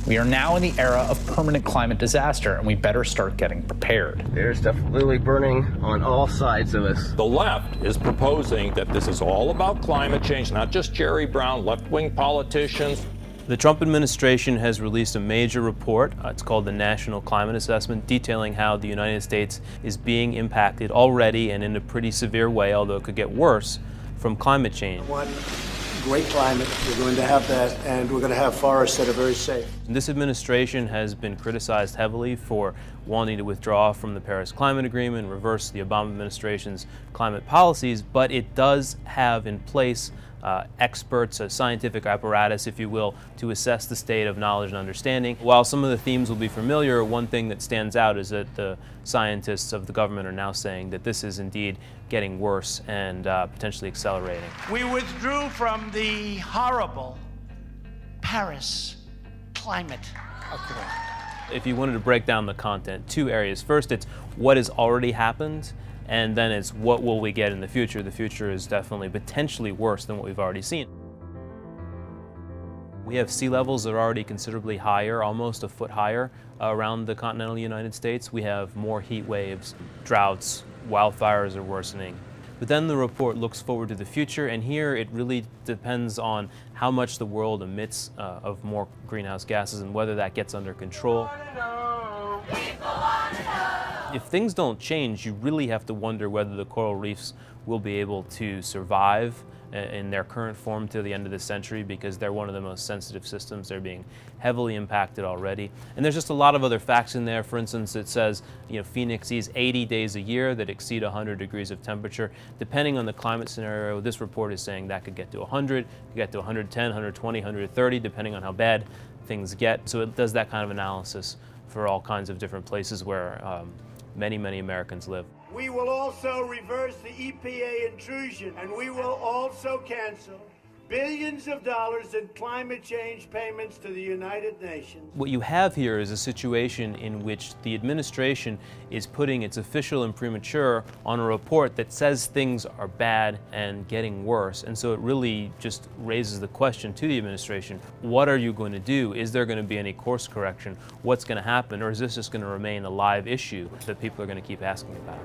We are now in the era of permanent climate disaster, and we better start getting prepared. There's stuff literally burning on all sides of us. The left is proposing that this is all about climate change, not just Jerry Brown, left-wing politicians. The Trump administration has released a major report. It's called the National Climate Assessment, detailing how the United States is being impacted already and in a pretty severe way, although it could get worse, from climate change. One great climate, we're going to have that, and we're going to have forests that are very safe. This administration has been criticized heavily for wanting to withdraw from the Paris Climate Agreement, reverse the Obama administration's climate policies, but it does have in place experts, a scientific apparatus, if you will, to assess the state of knowledge and understanding. While some of the themes will be familiar, one thing that stands out is that the scientists of the government are now saying that this is indeed getting worse and potentially accelerating. We withdrew from the horrible Paris Climate Accord. If you wanted to break down the content, two areas. First, it's what has already happened, and then it's what will we get in the future. The future is definitely potentially worse than what we've already seen. We have sea levels that are already considerably higher, almost a foot higher, around the continental United States. We have more heat waves, droughts, wildfires are worsening. But then the report looks forward to the future, and here it really depends on how much the world emits of more greenhouse gases and whether that gets under control. If things don't change, you really have to wonder whether the coral reefs will be able to survive in their current form to the end of the century, because they're one of the most sensitive systems. They're being heavily impacted already. And there's just a lot of other facts in there. For instance, it says, Phoenix sees 80 days a year that exceed 100 degrees of temperature. Depending on the climate scenario, this report is saying that could get to 100, could get to 110, 120, 130, depending on how bad things get. So it does that kind of analysis for all kinds of different places where many, many Americans live. We will also reverse the EPA intrusion, and we will also cancel billions of dollars in climate change payments to the United Nations. What you have here is a situation in which the administration is putting its official imprimatur on a report that says things are bad and getting worse. And so it really just raises the question to the administration, what are you going to do? Is there going to be any course correction? What's going to happen? Or is this just going to remain a live issue that people are going to keep asking about?